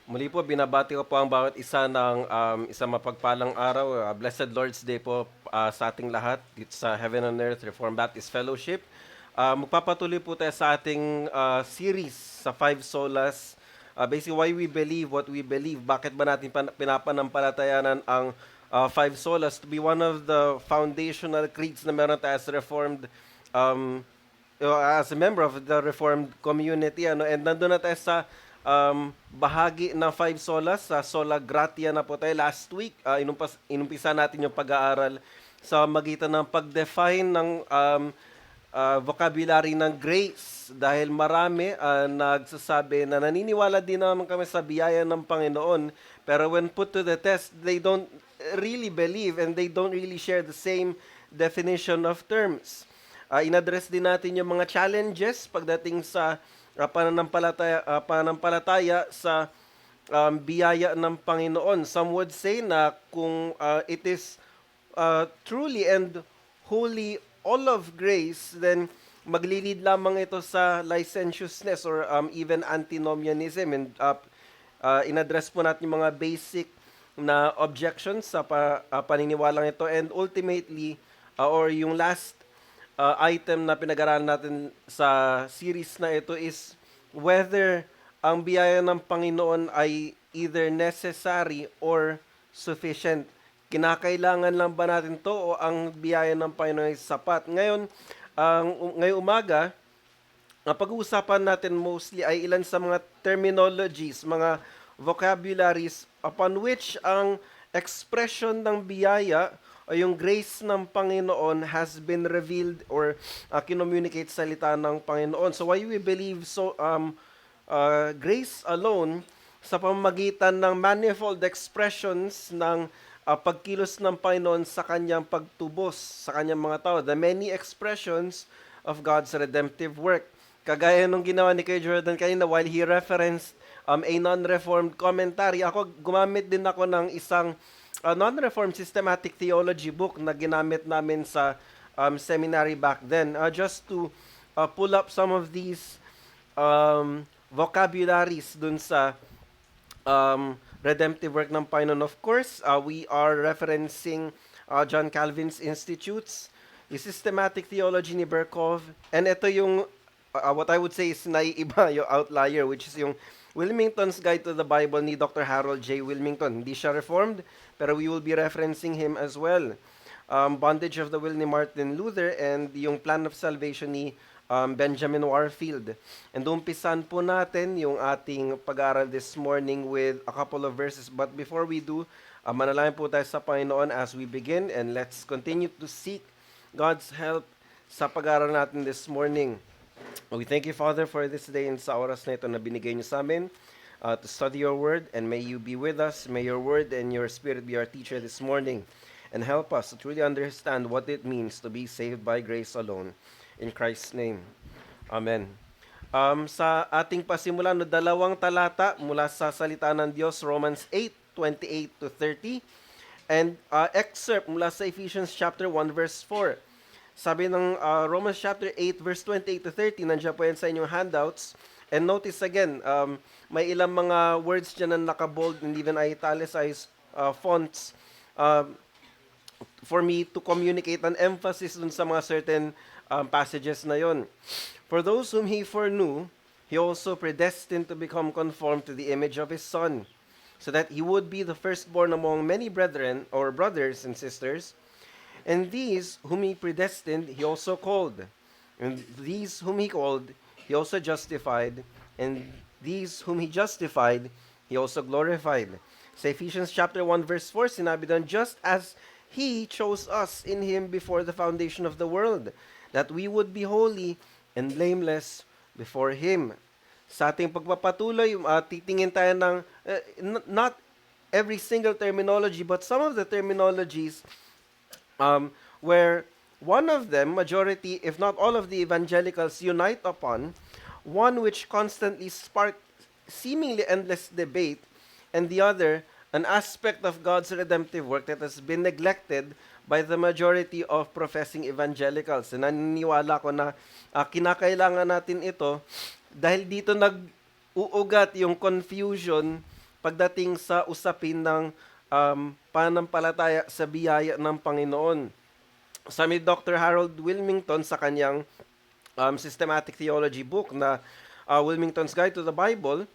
Muli po, binabati ko po ang bawat isa ng isang mapagpalang araw. Blessed Lord's Day po sa ating lahat dito sa Heaven on Earth Reformed Baptist Fellowship. Magpapatuloy po tayo sa ating series sa Five Solas. Basically, why we believe what we believe. Bakit ba natin pinapanampalatayanan ang Five Solas to be one of the foundational creeds na meron tayo as Reformed as a member of the Reformed community, and nandun na tayo sa bahagi ng Five Solas, sa Sola Gratia na po tayo. Last week, inumpisa natin yung pag-aaral sa magitan ng pag-define ng vocabulary ng grace, dahil marami nagsasabi na naniniwala din naman kami sa biyaya ng Panginoon, pero when put to the test, they don't really believe and they don't really share the same definition of terms. In-address din natin yung mga challenges pagdating sa pananampalataya sa biyaya ng Panginoon. Some would say na kung it is truly and wholly all of grace, then maglilid lamang ito sa licentiousness or even antinomianism. And in-address po natin yung mga basic na objections sa paniniwalang ito. And ultimately, or yung last item na pinag-aralan natin sa series na ito is whether ang biyaya ng Panginoon ay either necessary or sufficient. Kinakailangan lang ba natin to o ang biyaya ng Panginoon ay sapat? Ngayon, ngayong umaga, ang pag-uusapan natin mostly ay ilan sa mga terminologies, mga vocabularies upon which ang expression ng biyaya o yung grace ng Panginoon has been revealed or kinommunicate salita ng Panginoon. So why we believe grace alone sa pamamagitan ng manifold expressions ng pagkilos ng Panginoon sa kanyang pagtubos sa kanyang mga tao. The many expressions of God's redemptive work. Kagaya nung ginawa ni Kuya Jordan kanina while he referenced a non-reformed commentary, ako gumamit din ako ng isang non-reformed systematic theology book na ginamit namin sa seminary back then, just to pull up some of these vocabularies dun sa redemptive work ng Panginoon. Of course, we are referencing John Calvin's Institutes, the Systematic Theology ni Berkov, and ito yung what I would say is naiiba yung outlier, which is yung Wilmington's Guide to the Bible ni Dr. Harold J. Wilmington. Hindi siya reformed, pero we will be referencing him as well. Bondage of the Will ni Martin Luther and yung Plan of Salvation ni Benjamin Warfield. And umpisan po natin yung ating pag-aaral this morning with a couple of verses. But before we do, manalangin po tayo sa Panginoon as we begin, and let's continue to seek God's help sa pag-aaral natin this morning. We thank you, Father, for this day and sa oras na ito na binigay niyo sa amin to study your word, and may you be with us. May your word and your spirit be our teacher this morning and help us to truly understand what it means to be saved by grace alone. In Christ's name, Amen. Sa ating pasimula, no, dalawang talata mula sa salita ng Diyos, Romans 8:28 to 30, and excerpt mula sa Ephesians chapter 1 verse 4. Sabi ng Romans chapter 8 verse 28 to 30, nandiyan po yan sa inyong handouts. And notice again, may ilang mga words dyan na nakabold and even italicized fonts for me to communicate an emphasis dun sa mga certain passages na yon. For those whom He foreknew, He also predestined to become conformed to the image of His Son, so that He would be the firstborn among many brethren or brothers and sisters. And these whom He predestined, He also called. And these whom He called, He also justified. And these whom He justified, He also glorified. Sa Ephesians chapter 1 verse 4, sinabi doon, just as He chose us in Him before the foundation of the world, that we would be holy and blameless before Him. Sa ating pagpapatuloy, titingin tayo ng, not every single terminology, but some of the terminologies where one of them, majority, if not all of the evangelicals unite upon, one which constantly sparked seemingly endless debate, and the other, an aspect of God's redemptive work that has been neglected by the majority of professing evangelicals. And naniniwala ko na kinakailangan natin ito dahil dito nag-uugat yung confusion pagdating sa usapin ng pananampalataya sa biyaya ng Panginoon. Sabi ni Dr. Harold Wilmington sa kanyang systematic theology book na Wilmington's Guide to the Bible,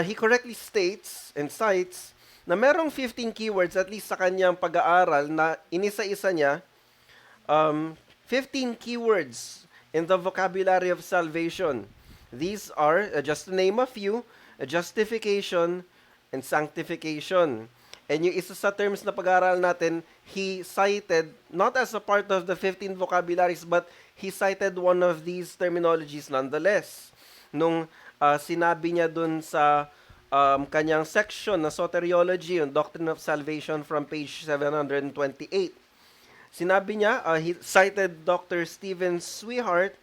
he correctly states and cites na merong 15 keywords at least sa kanyang pag-aaral na inisa-isa niya 15 keywords in the vocabulary of salvation. These are, just to name a few, justification and sanctification. And yung isa sa terms na pag-aaral natin, he cited, not as a part of the 15 vocabularies, but he cited one of these terminologies nonetheless. Nung sinabi niya dun sa kanyang section na soteriology, yung Doctrine of Salvation from page 728. Sinabi niya, he cited Dr. Stephen Swihart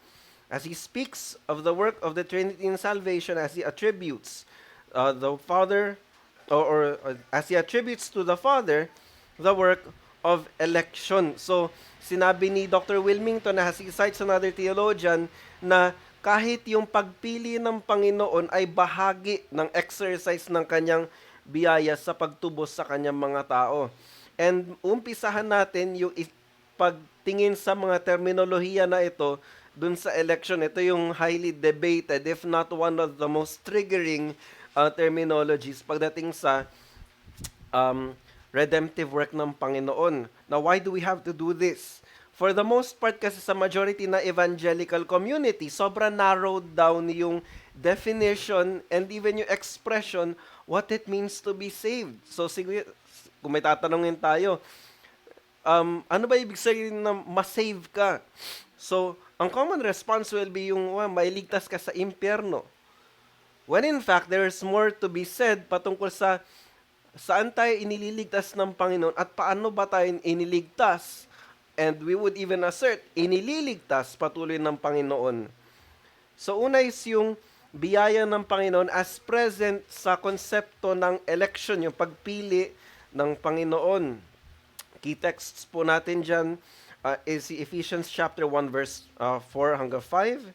as he speaks of the work of the Trinity in salvation as he attributes the Father, or as he attributes to the Father the work of election. So, sinabi ni Dr. Wilmington na as he cites another theologian na kahit yung pagpili ng Panginoon ay bahagi ng exercise ng kanyang biyaya sa pagtubos sa kanyang mga tao. And umpisahan natin yung pagtingin sa mga terminolohiya na ito dun sa election. Ito yung highly debated, if not one of the most triggering terminologies pagdating sa redemptive work ng Panginoon. Now, why do we have to do this? For the most part kasi sa majority na evangelical community, sobrang narrowed down yung definition and even yung expression what it means to be saved. So, sige, kung may tatanungin tayo, ano ba ibig sabihin na ma-save ka? So, ang common response will be yung mailigtas ka sa impyerno. When in fact, there's more to be said patungkol sa saan tayo inililigtas ng Panginoon at paano ba tayo iniligtas. And we would even assert, inililigtas patuloy ng Panginoon. So una is yung biyaya ng Panginoon as present sa konsepto ng election, yung pagpili ng Panginoon. Key texts po natin dyan is Ephesians chapter 1 verse 4 hanggang 5.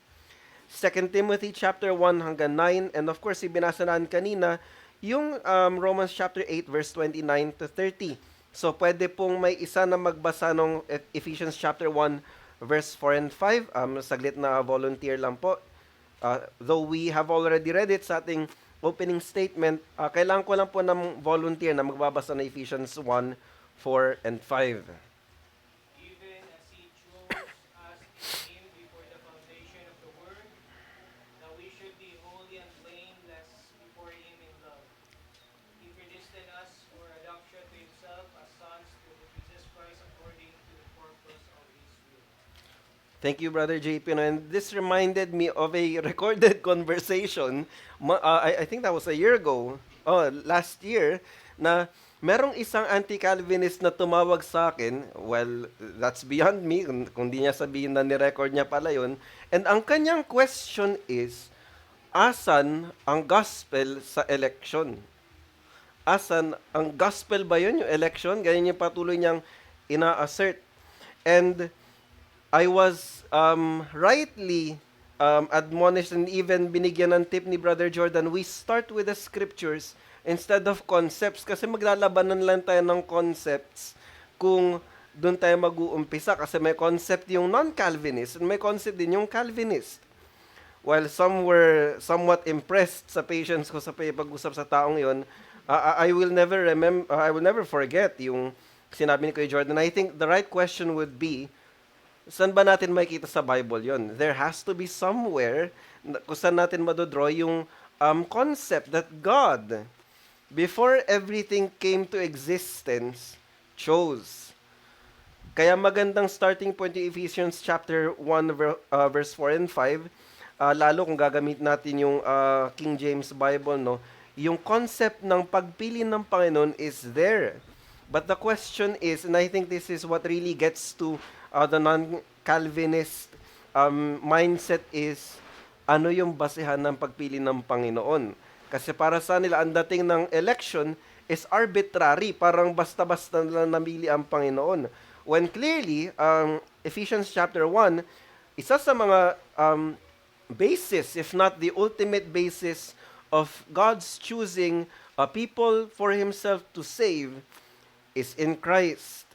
2 Timothy chapter 1 hanggang 9, and of course, ibinasa natin kanina, yung Romans chapter 8 verse 29 to 30. So, pwede pong may isa na magbasa ng Ephesians chapter 1 verse 4 and 5. Saglit na volunteer lang po. Though we have already read it sa ating opening statement, kailangan ko lang po ng volunteer na magbabasa ng Ephesians 1, 4, and 5. Thank you, Brother JP. And this reminded me of a recorded conversation. I think that was a year ago. Last year, na merong isang anti-Calvinist na tumawag sa akin. Well, that's beyond me. Kung di niya sabihin na ni-record niya pala yun. And ang kanyang question is, asan ang gospel sa election? Asan ang gospel ba yun, yung election? Ganyan yung patuloy niyang ina-assert. And I was rightly admonished and even binigyan ng tip ni Brother Jordan, we start with the scriptures instead of concepts kasi maglalabanan lang tayo ng concepts kung doon tayo mag-uumpisa kasi may concept yung non-Calvinist and may concept din yung Calvinist. While some were somewhat impressed sa patience ko sa pag-usap sa taong yon, I will never forget yung sinabi ni Kuya Jordan. I think the right question would be, saan ba natin makikita sa Bible yon? There has to be somewhere kung saan natin madodraw yung concept that God, before everything came to existence, chose. Kaya magandang starting point yung Ephesians chapter 1 verse 4 and 5, lalo kung gagamit natin yung King James Bible, no? Yung concept ng pagpili ng Panginoon is there. But the question is, and I think this is what really gets to the non-Calvinist mindset is, ano yung basehan ng pagpili ng Panginoon? Kasi para sa nila, ang dating ng election is arbitrary, parang basta-basta lang namili ang Panginoon. When clearly, Ephesians chapter 1, isa sa mga basis, if not the ultimate basis of God's choosing a people for himself to save is in Christ.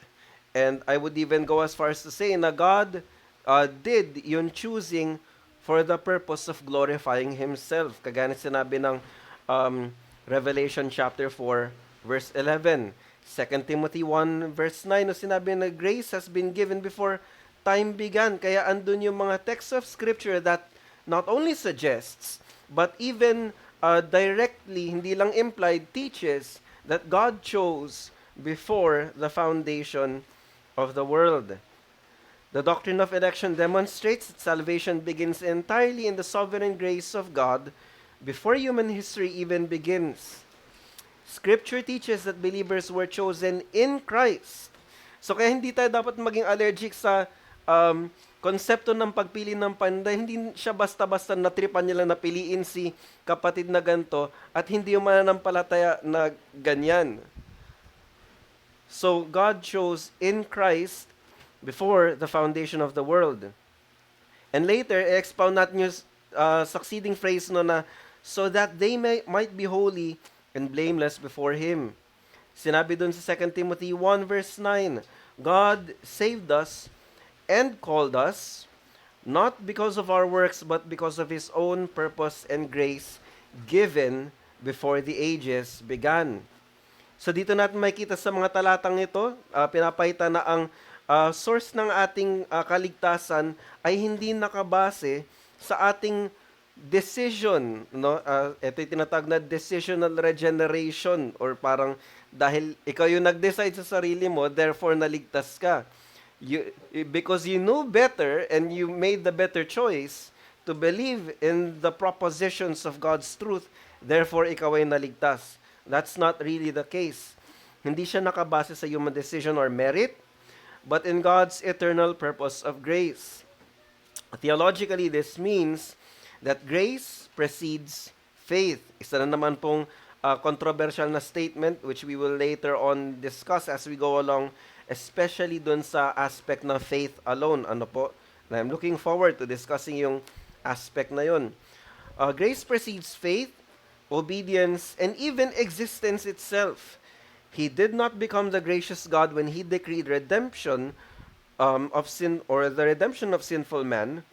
And I would even go as far as to say na God did yung choosing for the purpose of glorifying himself. Kagaya na sinabi ng Revelation chapter 4 verse 11. 2 Timothy 1 verse 9 no sinabi na grace has been given before time began. Kaya andun yung mga texts of scripture that not only suggests but even directly, hindi lang implied, teaches that God chose before the foundation of the world. The doctrine of election demonstrates that salvation begins entirely in the sovereign grace of God before human history even begins. Scripture teaches that believers were chosen in Christ. So kaya hindi tayo dapat maging allergic sa konsepto ng pagpili ng panday. Hindi siya basta-basta natripan nila na piliin si kapatid na ganito at hindi yung mananampalataya na ganyan. So God chose in Christ before the foundation of the world. And later, expound natin yung succeeding phrase no na, so that they might be holy and blameless before Him. Sinabi dun sa 2 Timothy 1 verse 9, God saved us and called us, not because of our works, but because of His own purpose and grace given before the ages began. So dito natin makikita sa mga talatang ito, pinapahita na ang source ng ating kaligtasan ay hindi nakabase sa ating decision, no? Ito yung tinatawag na decisional regeneration or parang dahil ikaw yung nag-decide sa sarili mo, therefore naligtas ka. Because you knew better and you made the better choice to believe in the propositions of God's truth, therefore ikaw ay naligtas. That's not really the case. Hindi siya nakabase sa human decision or merit, but in God's eternal purpose of grace. Theologically, this means that grace precedes faith. Isa na naman pong controversial na statement which we will later on discuss as we go along, especially dun sa aspect ng faith alone. Ano po? And I'm looking forward to discussing yung aspect na yun. Grace precedes faith, obedience, and even existence itself. He did not become the gracious God when He decreed redemption of sin or the redemption of sinful man.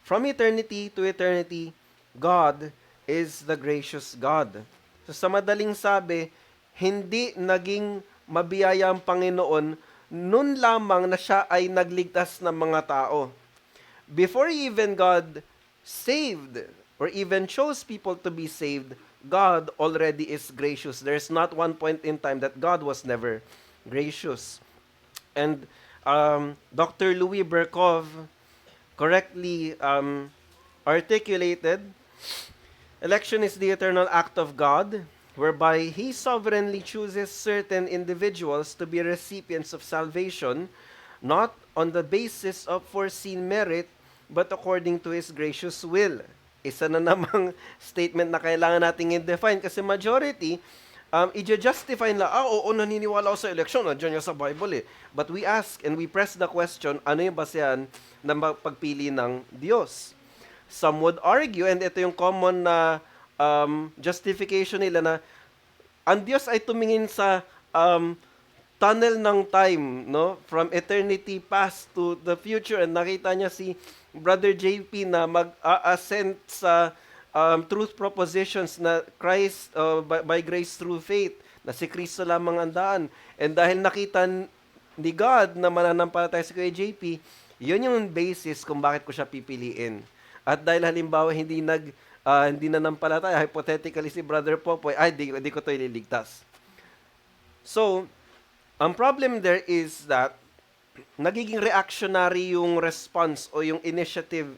From eternity to eternity, God is the gracious God. So sa madaling sabi, hindi naging mabiyaya ang Panginoon nun lamang na siya ay nagligtas ng mga tao. Before even God saved or even chose people to be saved, God already is gracious. There's not one point in time that God was never gracious. And Dr. Louis Berkov correctly articulated, election is the eternal act of God, whereby He sovereignly chooses certain individuals to be recipients of salvation, not on the basis of foreseen merit, but according to His gracious will. Isa na namang statement na kailangan nating i-define kasi majority, i-justify nila, oo, naniniwala ako sa eleksyon, nandiyan yung sa Bible eh. But we ask and we press the question, ano yung basehan ng pagpili ng Diyos? Some would argue, and ito yung common na justification nila na, ang Diyos ay tumingin sa tunnel ng time, no? From eternity past to the future, and nakita niya si Brother JP na mag-ascend sa truth propositions na Christ, by grace through faith, na si Kristo lamang ang daan. And dahil nakita ni God na mananampalataya si Kuya JP, yun yung basis kung bakit ko siya pipiliin. At dahil halimbawa hindi nanampalataya, hypothetically si Brother Popoy, di ko to ililigtas. So, ang problem there is that nagiging reactionary yung response o yung initiative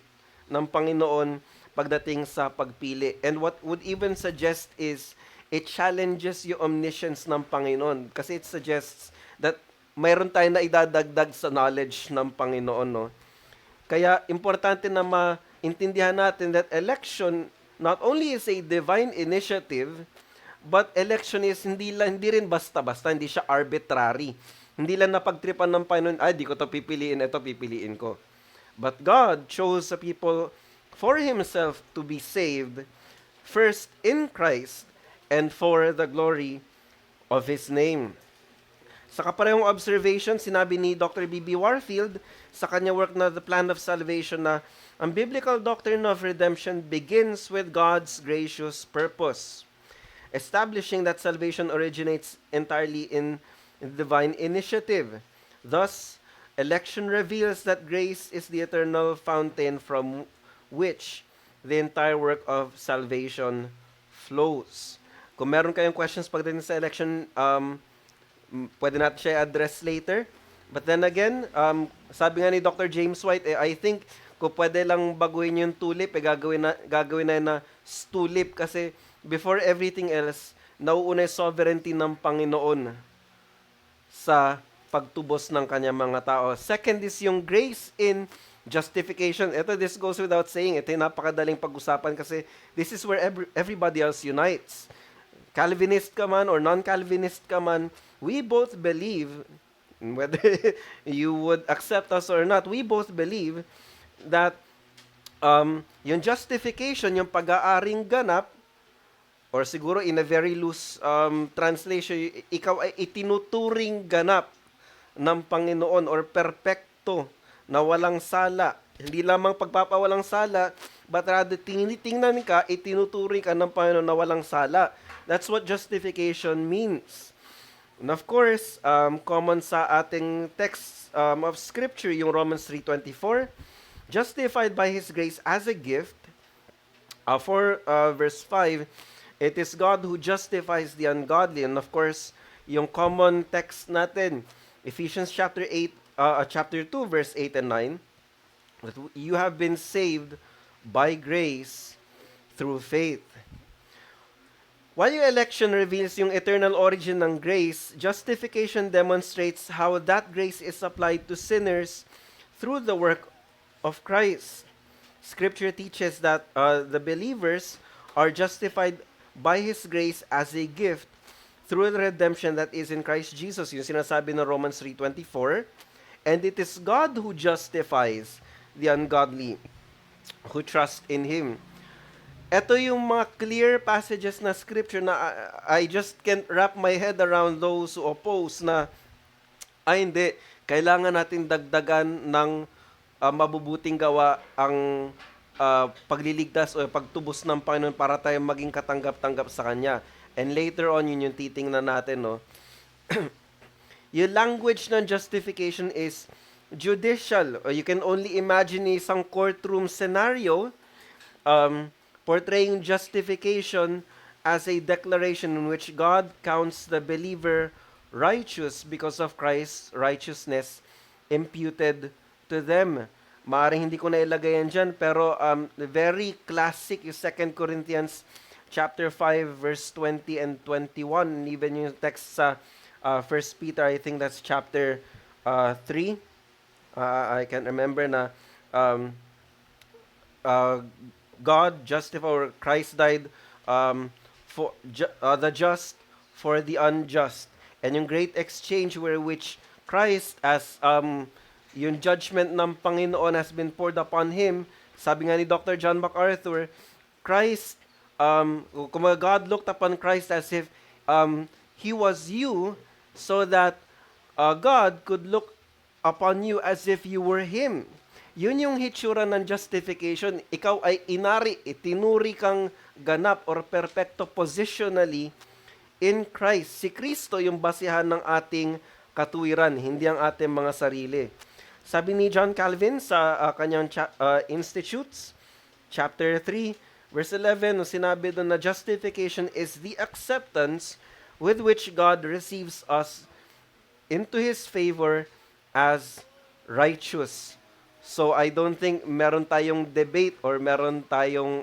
ng Panginoon pagdating sa pagpili. And what would even suggest is it challenges yung omniscience ng Panginoon kasi it suggests that mayroon tayong na idadagdag sa knowledge ng Panginoon. No? Kaya importante na maintindihan natin that election not only is a divine initiative, but election is hindi rin basta-basta, hindi siya arbitrary. Hindi lang napagtripan ng Panginoon, di ko ito pipiliin ko. But God chose a people for Himself to be saved first in Christ and for the glory of His name. Sa kaparehong observation, sinabi ni Dr. B.B. Warfield sa kanya work na The Plan of Salvation na ang biblical doctrine of redemption begins with God's gracious purpose, establishing that salvation originates entirely in divine initiative. Thus, election reveals that grace is the eternal fountain from which the entire work of salvation flows. Kung meron kayong questions pagdating sa election, pwede natin siya address later. But then again, sabi nga ni Dr. James White, I think kung pwede lang baguhin yung tulip, gagawin na yun na stulip kasi before everything else, nauuna yung sovereignty ng Panginoon sa pagtubos ng kanyang mga tao. Second is yung grace in justification. This goes without saying. Ito yung napakadaling pag-usapan kasi this is where everybody else unites. Calvinist ka man or non-Calvinist ka man, we both believe, whether you would accept us or not, we both believe that yung justification, yung pag-aaring ganap, or siguro in a very loose translation, ikaw ay itinuturing ganap ng Panginoon or perpekto na walang sala. Hindi lamang pagpapawalang sala, but rather tinitingnan ka, itinuturing ka ng Panginoon na walang sala. That's what justification means. And of course, common sa ating text of Scripture, yung Romans 3:24, justified by His grace as a gift. For verse 5, it is God who justifies the ungodly. And of course, yung common text natin, Ephesians chapter 2, verse 8 and 9, that you have been saved by grace through faith. While yung election reveals yung eternal origin ng grace, justification demonstrates how that grace is applied to sinners through the work of Christ. Scripture teaches that the believers are justified by His grace as a gift through the redemption that is in Christ Jesus. Yung sinasabi ng Romans 3:24. And it is God who justifies the ungodly who trust in Him. Ito yung mga clear passages na Scripture na I just can't wrap my head around those who oppose na, hindi, kailangan natin dagdagan ng mabubuting gawa ang pagliligtas o pagtubos ng Panginoon para tayo maging katanggap-tanggap sa Kanya. And later on, yun yung titingnan natin, no? Yung language ng justification is judicial. You can only imagine isang courtroom scenario portraying justification as a declaration in which God counts the believer righteous because of Christ's righteousness imputed to them. Maaring hindi ko na ilagay yan dyan, pero very classic yung 2 Corinthians chapter 5, verse 20 and 21. And even yung text sa 1 Peter, I think that's chapter 3. I can't remember na God justified, or Christ died for the just for the unjust. And yung great exchange where which Christ as yung judgment ng Panginoon has been poured upon Him. Sabi nga ni Dr. John MacArthur, Christ, God looked upon Christ as if He was you, so that God could look upon you as if you were Him. Yun yung hitsura ng justification. Ikaw ay inari, itinuri kang ganap or perfecto positionally in Christ. Si Kristo yung basihan ng ating katuwiran, hindi ang ating mga sarili. Sabi ni John Calvin sa kanyang Institutes, chapter 3, verse 11, sinabi doon na justification is the acceptance with which God receives us into His favor as righteous. So I don't think meron tayong debate or meron tayong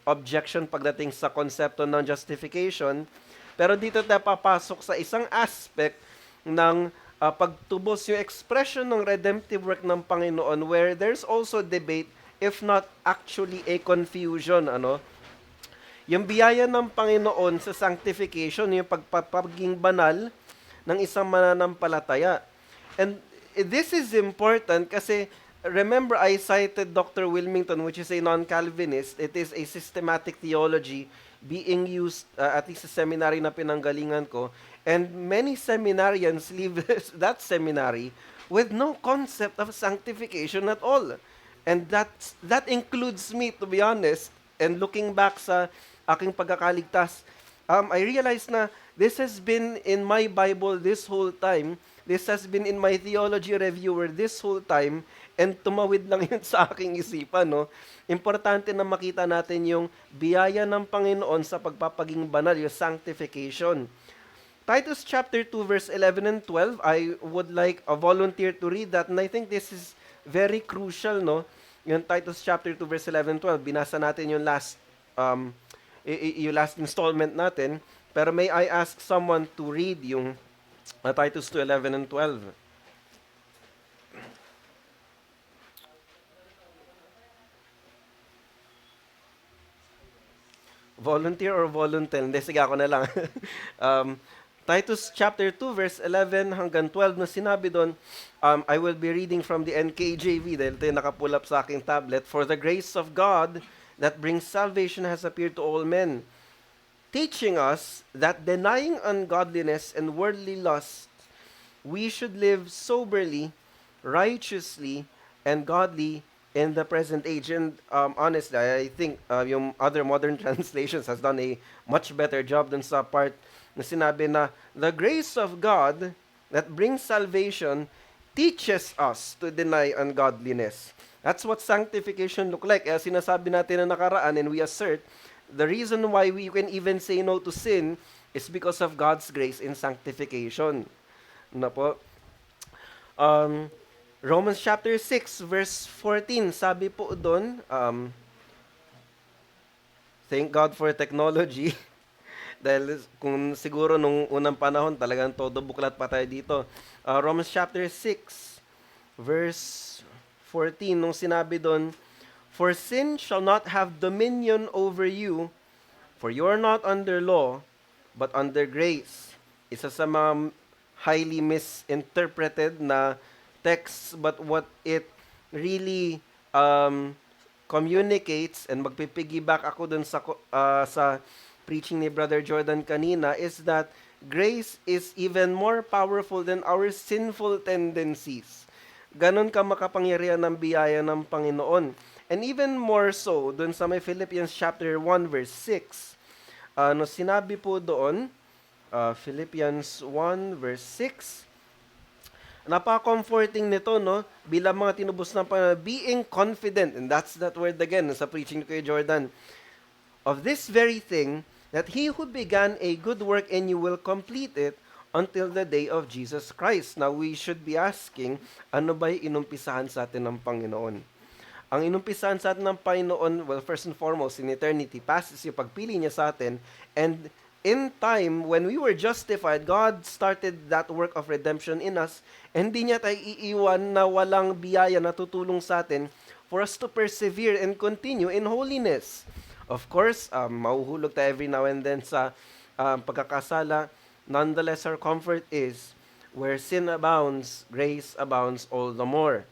objection pagdating sa konsepto ng justification. Pero dito tayo papasok sa isang aspect ng pagtubos, yung expression ng redemptive work ng Panginoon, where there's also debate, if not actually a confusion. Yung biyaya ng Panginoon sa sanctification, yung pagpapaging banal ng isang mananampalataya. And this is important kasi remember I cited Dr. Wilmington, which is a non-Calvinist. It is a systematic theology being used at least sa seminary na pinanggalingan ko. And many seminarians leave that seminary with no concept of sanctification at all. And that includes me, to be honest. And looking back sa aking pagkakaligtas, I realized na this has been in my Bible this whole time. This has been in my theology reviewer this whole time. And tumawid lang yun sa aking isipan, no? Importante na makita natin yung biyaya ng Panginoon sa pagpapaging banal, yung sanctification. Titus chapter 2 verse 11 and 12, I would like a volunteer to read that, and I think this is very crucial, no? Yung Titus chapter 2 verse 11 and 12, binasa natin yung last installment natin, pero may I ask someone to read yung Titus 2:11 and 12. Volunteer or volunteer? Hindi, sige ako na lang. um, Titus chapter 2 verse 11 hanggang 12 na sinabi doon, I will be reading from the NKJV dahil ito yung nakapull up sa aking tablet. For the grace of God that brings salvation has appeared to all men, teaching us that denying ungodliness and worldly lust, we should live soberly, righteously, and godly in the present age. And honestly, I think yung other modern translations has done a much better job dun sa part na sinabi na the grace of God that brings salvation teaches us to deny ungodliness. That's what sanctification look like. Kaya sinasabi natin na nakaraan and we assert the reason why we can even say no to sin is because of God's grace in sanctification. Na po. Romans chapter 6 verse 14, sabi po doon, thank God for technology. Dahil kung siguro nung unang panahon talagang todo buklat pa tayo dito. Romans chapter 6 verse 14, nung sinabi doon, for sin shall not have dominion over you, for you are not under law, but under grace. Isa sa mga highly misinterpreted na texts, but what it really communicates, and magpipiggyback ako dun sa preaching ni Brother Jordan kanina, is that grace is even more powerful than our sinful tendencies. Ganon ka makapangyarihan ng biyaya ng Panginoon. And even more so, dun sa may Philippians chapter 1 verse 6, no, sinabi po doon, Philippians 1 verse 6, napaka-comforting nito, no? Bilang mga tinubos ng Panginoon, being confident, and that's that word again sa preaching ni Jordan, of this very thing, that he who began a good work in you will complete it until the day of Jesus Christ. Now, we should be asking, ano ba yung inumpisahan sa atin ng Panginoon? Ang inumpisahan sa atin ng Panginoon, well, first and foremost, in eternity past, is yung pagpili niya sa atin, and in time, when we were justified, God started that work of redemption in us, and hindi niya tayo iiwan na walang biyaya na tutulong sa atin for us to persevere and continue in holiness. Of course, mahuhulog tayo every now and then sa pagkakasala. Nonetheless, our comfort is, where sin abounds, grace abounds all the more.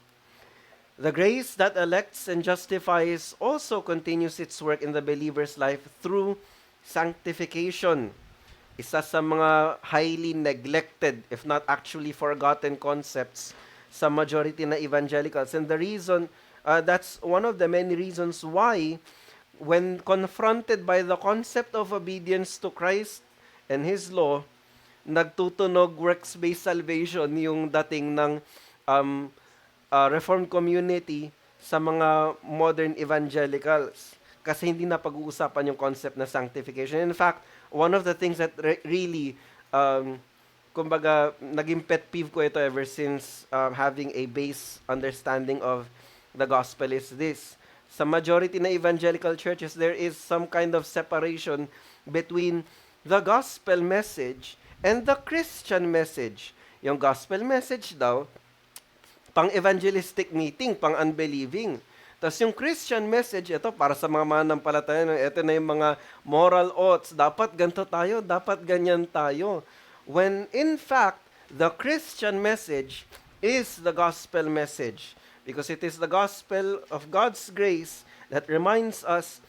The grace that elects and justifies also continues its work in the believer's life through sanctification. Isa sa mga highly neglected, if not actually forgotten concepts sa majority na evangelicals. And the reason, that's one of the many reasons why, when confronted by the concept of obedience to Christ and His law, nagtutunog works-based salvation yung dating ng Reformed community sa mga modern evangelicals. Kasi hindi na pag-uusapan yung concept na sanctification. In fact, one of the things that really, kumbaga, naging pet peeve ko ito ever since having a base understanding of the gospel is this. Sa majority na evangelical churches, there is some kind of separation between the gospel message and the Christian message. Yung gospel message daw, pang-evangelistic meeting, pang-unbelieving. Tapos yung Christian message, ito para sa mga manampalataya, ito na yung mga moral oughts, dapat ganito tayo, dapat ganyan tayo. When in fact, the Christian message is the gospel message. Because it is the gospel of God's grace that reminds us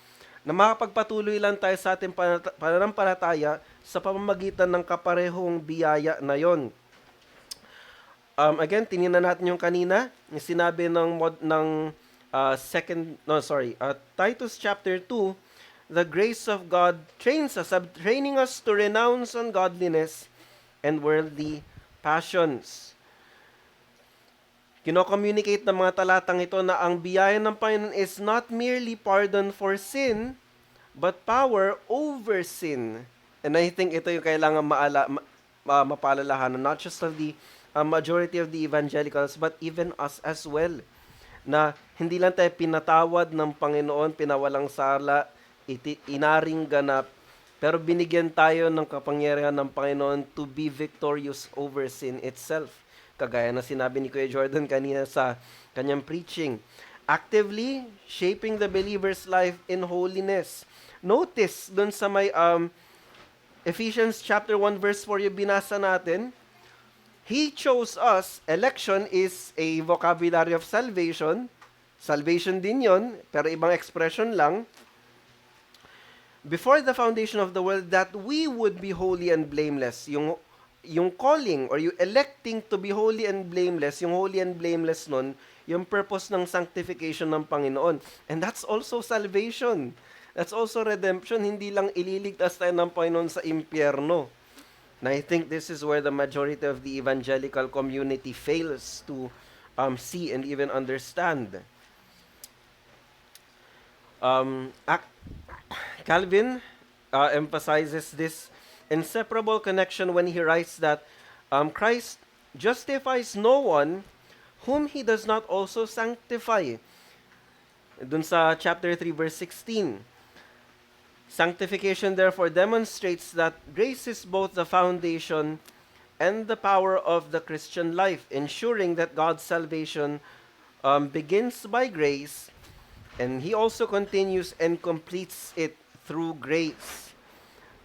na makapagpatuloy lang tayo sa ating pananampalataya sa pamamagitan ng kaparehong biyaya na yon. Again, tinignan natin yung kanina, yung sinabi ng Titus chapter 2, the grace of God training us to renounce ungodliness and worldly passions. Kino-communicate ng mga talatang ito na ang biyaya ng Panginoon is not merely pardon for sin, but power over sin. And I think ito yung kailangan mapaalalahanan, not just of the majority of the evangelicals, but even us as well. Na hindi lang tayo pinatawad ng Panginoon, pinawalang sala, inaring ganap, pero binigyan tayo ng kapangyarihan ng Panginoon to be victorious over sin itself. Kagaya na sinabi ni Kuya Jordan kanina sa kanyang preaching. Actively shaping the believer's life in holiness. Notice dun sa may Ephesians chapter 1 verse 4 yung binasa natin, He chose us. Election is a vocabulary of salvation. Salvation din yon, pero ibang expression lang. Before the foundation of the world, that we would be holy and blameless. Yung calling or yung electing to be holy and blameless, yung holy and blameless nun, yung purpose ng sanctification ng Panginoon. And that's also salvation. That's also redemption. Hindi lang ililigtas tayo ng Panginoon sa impyerno. And I think this is where the majority of the evangelical community fails to see and even understand. Calvin emphasizes this inseparable connection when he writes that Christ justifies no one whom he does not also sanctify. Dun sa chapter 3 verse 16. Sanctification therefore demonstrates that grace is both the foundation and the power of the Christian life, ensuring that God's salvation begins by grace, and He also continues and completes it through grace.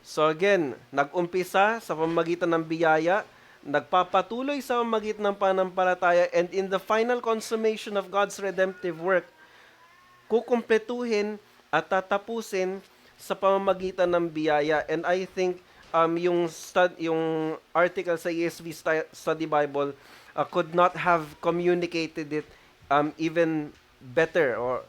So again, nag-umpisa sa pamamagitan ng biyaya, nagpapatuloy sa pamamagitan ng pananampalataya, and in the final consummation of God's redemptive work, kukumpletuhin at tatapusin sa pamamagitan ng biyaya. And I think yung article sa ESV Study Bible could not have communicated it even better, or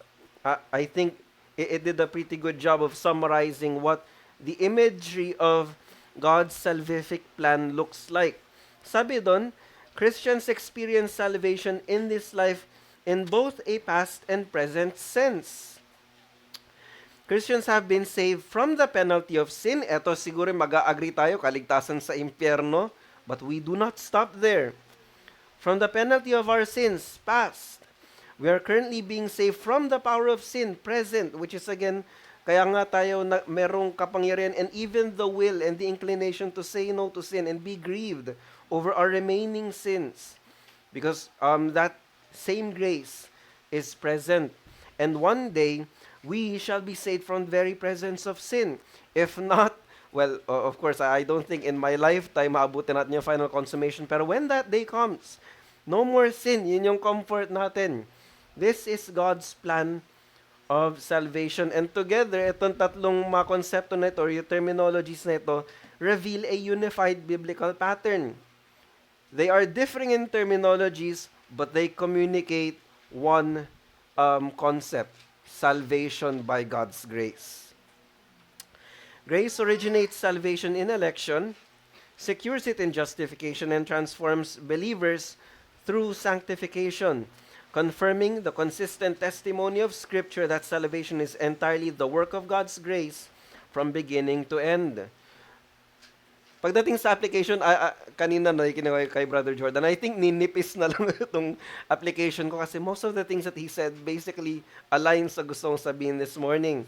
I think it did a pretty good job of summarizing what the imagery of God's salvific plan looks like. Sabi doon, Christians experience salvation in this life in both a past and present sense. Christians have been saved from the penalty of sin. Eto siguro mag-agree tayo, kaligtasan sa impyerno. But we do not stop there. From the penalty of our sins, past. We are currently being saved from the power of sin, present. Which is again, kaya nga tayo merong kapangyarihan and even the will and the inclination to say no to sin and be grieved over our remaining sins. Because that same grace is present. And one day, we shall be saved from the very presence of sin. If not, well, of course, I don't think in my lifetime maabutin natin yung final consummation. Pero when that day comes, no more sin. Yun yung comfort natin. This is God's plan of salvation. And together, itong tatlong mga konsepto na ito, or yung terminologies na ito, reveal a unified biblical pattern. They are differing in terminologies, but they communicate one concept. Salvation by God's grace. Grace originates salvation in election, secures it in justification, and transforms believers through sanctification, confirming the consistent testimony of Scripture that salvation is entirely the work of God's grace from beginning to end. Pagdating sa application, kanina nakikinig kay Brother Jordan, I think ninipis na lang itong application ko kasi most of the things that he said basically align sa gusto kong sabihin this morning.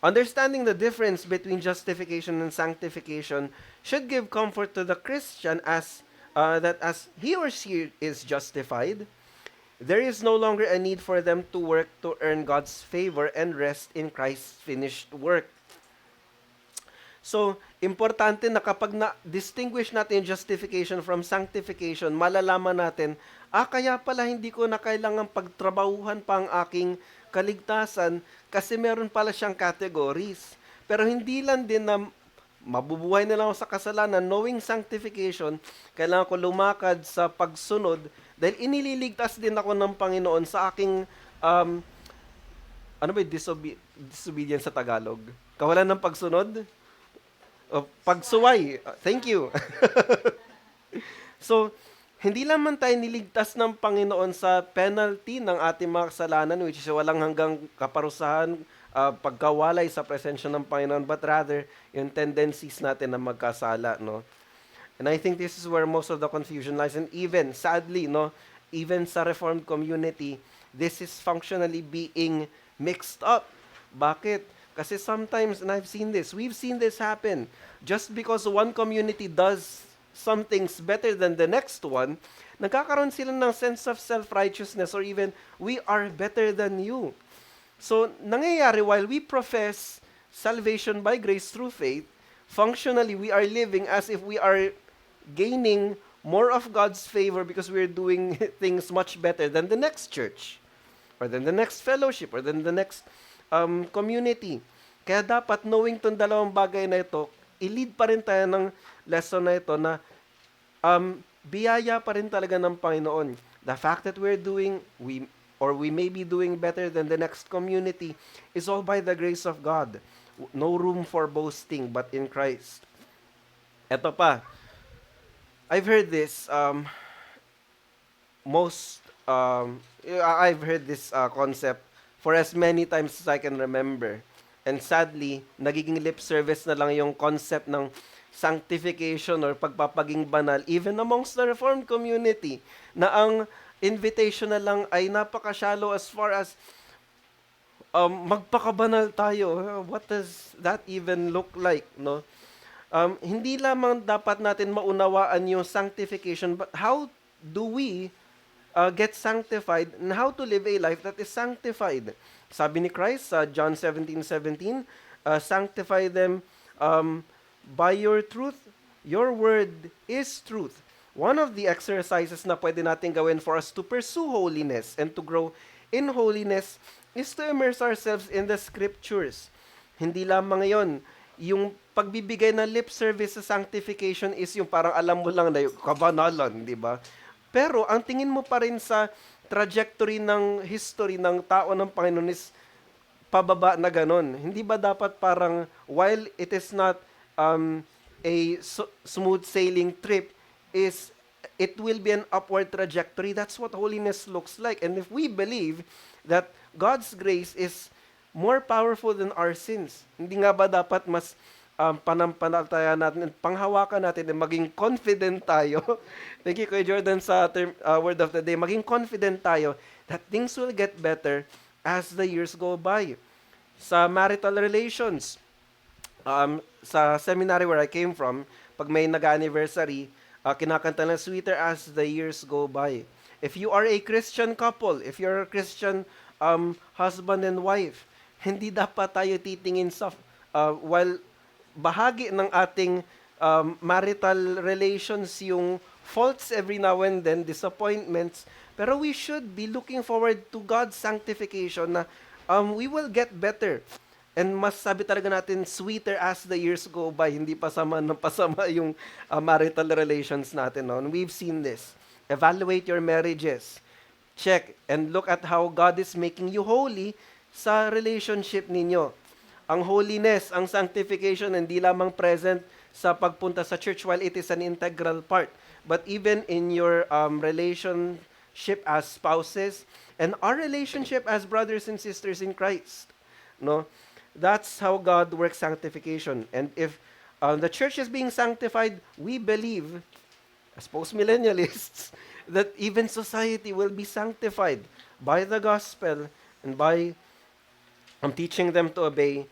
Understanding the difference between justification and sanctification should give comfort to the Christian that as he or she is justified, there is no longer a need for them to work to earn God's favor and rest in Christ's finished work. So, importante na kapag na-distinguish natin yung justification from sanctification, malalaman natin Kaya pala hindi ko na kailangang pagtrabahuhan pa ang aking kaligtasan kasi meron pala siyang categories. Pero hindi lang din na mabubuhay na lang ako sa kasalanan, knowing sanctification, kailangan ko lumakad sa pagsunod dahil inililigtas din ako ng Panginoon sa aking, ano ba yung disobedience sa Tagalog? Kawalan ng pagsunod? O, pagsuway. Thank you. So, hindi lamang tayo niligtas ng Panginoon sa penalty ng ating mga kasalanan, which is walang hanggang kaparusahan, pagkawalay sa presensya ng Panginoon, but rather, yung tendencies natin na magkasala, no? And I think this is where most of the confusion lies. And even, sadly, no, even sa Reformed community, this is functionally being mixed up. Bakit? Kasi sometimes, and we've seen this happen. Just because one community does some things better than the next one, nagkakaroon sila ng sense of self-righteousness or even, we are better than you. So, nangyayari while we profess salvation by grace through faith, functionally, we are living as if we are gaining more of God's favor because we're doing things much better than the next church or than the next fellowship or than the next community. Kaya dapat knowing tong dalawang bagay na ito, i-lead pa rin tayo ng lesson na ito na biyaya pa rin talaga ng Panginoon. The fact that we may be doing better than the next community is all by the grace of God. No room for boasting but in Christ. Ito pa, I've heard this I've heard this concept for as many times as I can remember. And sadly, nagiging lip service na lang yung concept ng sanctification or pagpapaging banal even amongst the Reformed community na ang invitation na lang ay napaka-shallow as far as magpakabanal tayo. What does that even look like, no? Hindi lamang dapat natin maunawaan yung sanctification, but how do we get sanctified and how to live a life that is sanctified? Sabi ni Christ sa John 17:17, sanctify them by your truth. Your word is truth. One of the exercises na pwede natin gawin for us to pursue holiness and to grow in holiness is to immerse ourselves in the scriptures. Hindi lamang yon, yung pagbibigay ng lip service sa sanctification is yung parang alam mo lang na yung kabanalan, di ba? Pero ang tingin mo pa rin sa trajectory ng history ng tao ng Panginoon is pababa na ganon. Hindi ba dapat parang while it is not a smooth sailing trip, it will be an upward trajectory. That's what holiness looks like. And if we believe that God's grace is more powerful than our sins, hindi nga ba dapat mas panampalataya natin, panghawakan natin, and maging confident tayo. Thank you, Kuya Jordan, sa word of the day. Maging confident tayo that things will get better as the years go by. Sa marital relations, sa seminary where I came from, pag may nag-anniversary, kinakanta na sweeter as the years go by. If you are a Christian couple, if you're a Christian husband and wife, hindi dapat tayo titingin sa, while bahagi ng ating marital relations yung faults every now and then, disappointments, pero we should be looking forward to God's sanctification na we will get better. And mas sabi talaga natin, sweeter as the years go by, hindi pasama ng pasama yung marital relations natin. No? And we've seen this. Evaluate your marriages. Check and look at how God is making you holy sa relationship ninyo. Ang holiness, ang sanctification, hindi lamang present sa pagpunta sa church while it is an integral part, but even in your relationship as spouses and our relationship as brothers and sisters in Christ. No? That's how God works sanctification. And if the church is being sanctified, we believe, as post-millennialists, that even society will be sanctified by the gospel and by teaching them to obey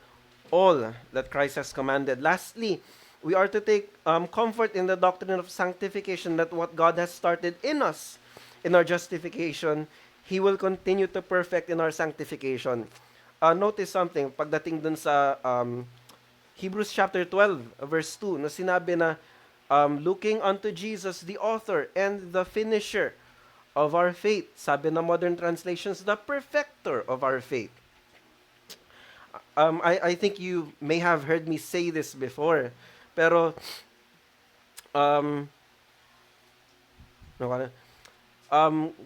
all that Christ has commanded. Lastly, we are to take comfort in the doctrine of sanctification, that what God has started in us, in our justification, He will continue to perfect in our sanctification. Notice something, pagdating dun sa Hebrews chapter 12, verse 2, na sinabi na, looking unto Jesus, the author and the finisher of our faith. Sabi ng modern translations, the perfecter of our faith. I think you may have heard me say this before, pero um, no,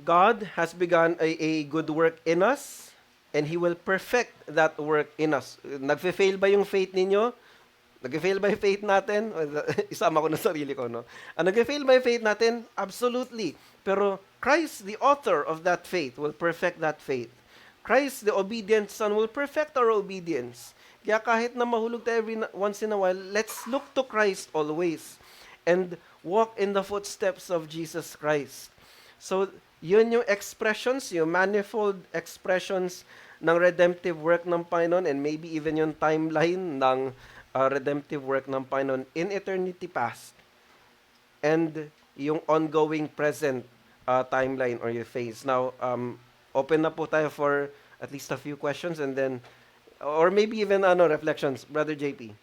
God has begun a good work in us, and He will perfect that work in us. Nagfe-fail ba yung faith ninyo? Nag-fail ba yung faith natin? Isama ko na sarili ko, no? Nag-fail ba yung faith natin? Absolutely. Pero Christ, the author of that faith, will perfect that faith. Christ, the obedient Son, will perfect our obedience. Kaya kahit na mahulog tayo once in a while, let's look to Christ always and walk in the footsteps of Jesus Christ. So, yun yung expressions, yung manifold expressions ng redemptive work ng Panginoon, and maybe even yung timeline ng redemptive work ng Panginoon in eternity past, and yung ongoing present timeline or your phase. Now, open na po tayo for at least a few questions, and then, or maybe even reflections. Brother JP.